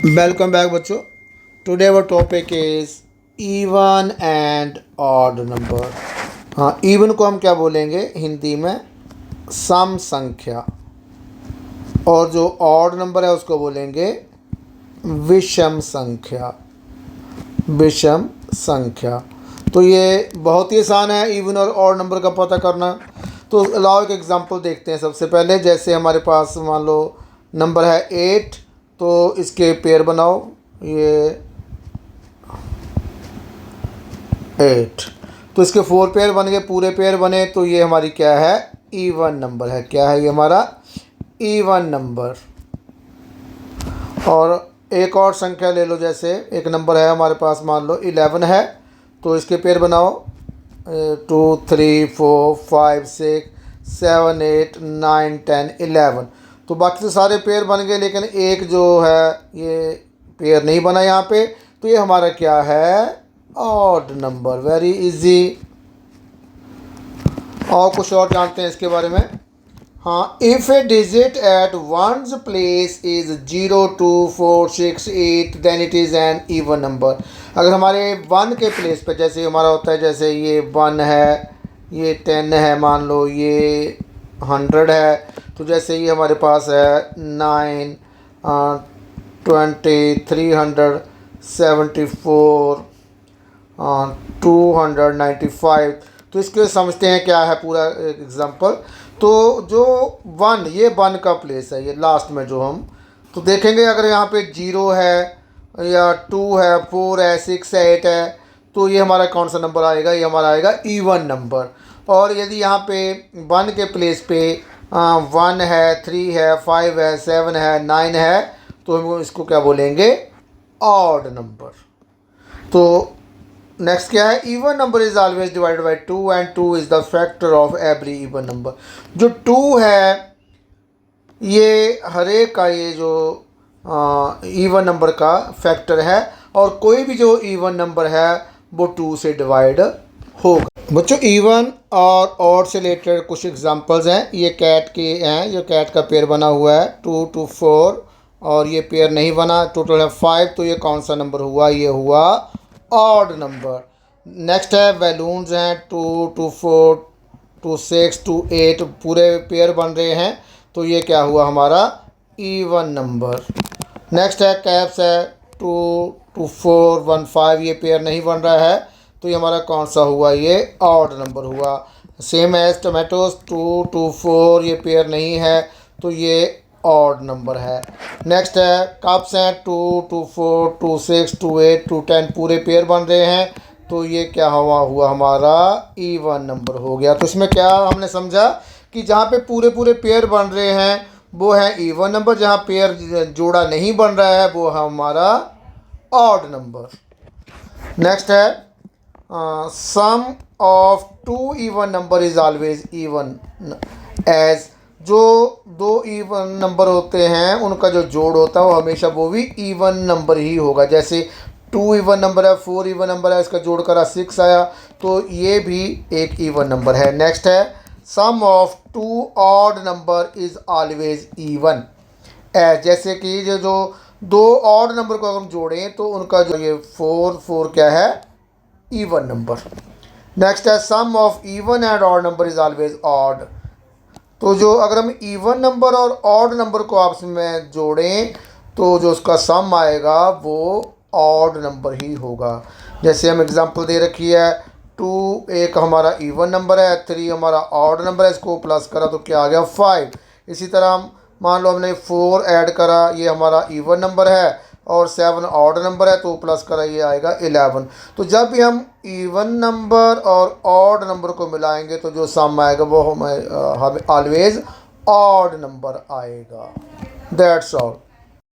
Welcome back बच्चों। Today our topic is even and odd number. हाँ, even को हम क्या बोलेंगे हिंदी में? सम संख्या। और जो ऑड नंबर है उसको बोलेंगे विषम संख्या। विषम संख्या। तो ये बहुत ही आसान है इवन और ऑड नंबर का पता करना। तो लाओ एक एग्जांपल देखते हैं। सबसे पहले जैसे हमारे पास मान लो नंबर है 8, तो इसके पेयर बनाओ। ये 8, तो इसके 4 पेयर बन गए, पूरे पेयर बने, तो ये हमारी क्या है? इवन नंबर है। क्या है ये? हमारा इवन नंबर। और एक और संख्या ले लो, जैसे एक नंबर है हमारे पास मान लो 11 है, तो इसके पेयर बनाओ 2 3 4 5 6 7 8 9 10 11। तो बाकी तो सारे पेयर बन गए, लेकिन एक जो है ये पेयर नहीं बना यहाँ पे, तो ये हमारा क्या है? Odd number. Very easy. और कुछ और जानते हैं इसके बारे में। हाँ, if a digit at ones place is 0 2 4 6 8 then it is an even number. अगर हमारे 1 के प्लेस पे जैसे हमारा होता है, जैसे ये 1 है, ये 10 है, मान लो ये 100 है, तो जैसे ये हमारे पास है 9 20 374 295। तो इसके समझते हैं क्या है पूरा एग्जांपल। तो जो 1, ये 1 का प्लेस है, ये लास्ट में जो हम तो देखेंगे, अगर यहाँ पे 0 है या 2 है 4 है 6 है 8 है, तो ये हमारा कौन सा नंबर आएगा? ये हमारा आएगा इवन नंबर। और यदि यहाँ पे 1 के प्लेस पे 1 है 3 है 5 है 7 है 9 है, तो हम इसको क्या बोलेंगे? Odd number. तो नेक्स्ट क्या है? Even number is always divided by 2 and 2 is the factor of every even number. जो 2 है ये हर एक का ये जो इवन नंबर का फैक्टर है, और कोई भी जो इवन नंबर है वो 2 से डिवाइड होगा। बच्चों, इवन और ऑड से रिलेटेड कुछ एग्जांपल्स हैं। ये कैट के हैं, ये कैट का पेयर बना हुआ है 2 2 4, और ये पेयर नहीं बना, टोटल है 5, तो ये कौन सा नंबर हुआ? ये हुआ ऑड नंबर। नेक्स्ट है बैलून्स हैं 2 2 4 2 6 2 8, पूरे पेयर बन रहे हैं, तो ये क्या हुआ? हमारा इवन नंबर। नेक्स्ट है कैप्स है 2 2 4 1 5, ये पेयर नहीं बन रहा है, तो ये हमारा कौन सा हुआ? ये ऑड नंबर हुआ। सेम एज टमाटोज 2 2 4, ये पेयर नहीं है, तो ये ऑड नंबर है। नेक्स्ट है कप्स हैं 2 2 4 2 6 2 8 2 10, पूरे पेयर बन रहे हैं, तो ये क्या हुआ? हमारा इवन नंबर हो गया। तो इसमें क्या हमने समझा कि जहाँ पे पूरे पूरे पेयर बन रहे हैं वो है इवन नंबर, जहाँ पेयर जोड़ा नहीं बन रहा है वो है हमारा ऑड नंबर। नेक्स्ट है sum of 2 even number is always even as. जो 2 इवन नंबर होते हैं उनका जो जोड़ होता है वो हमेशा वो भी इवन नंबर ही होगा। जैसे 2 इवन नंबर है, 4 इवन नंबर है, इसका जोड़ करा 6 आया, तो ये भी एक इवन नंबर है। नेक्स्ट है sum of 2 odd number is always even as. जैसे कि ये जो 2 ऑड नंबर को अगर हम जोड़ें तो उनका जो ये 4 क्या है? Even number. नेक्स्ट है sum of even and odd number is always odd. तो जो अगर हम इवन नंबर और ऑड नंबर को आपस में जोड़ें तो जो उसका सम आएगा वो ऑड नंबर ही होगा। जैसे हम एग्जांपल दे रखी है 2 एक हमारा इवन नंबर है, 3 हमारा ऑड नंबर है, इसको प्लस करा तो क्या आ गया? 5। इसी तरह हम मान लो हमने 4 ऐड करा, ये हमारा इवन नंबर है, और 7 ऑड नंबर है, तो प्लस करा ये आएगा 11। तो जब भी हम इवन नंबर और ऑड नंबर को मिलाएंगे तो जो सम आएगा वो हमें ऑलवेज ऑड नंबर आएगा। That's all.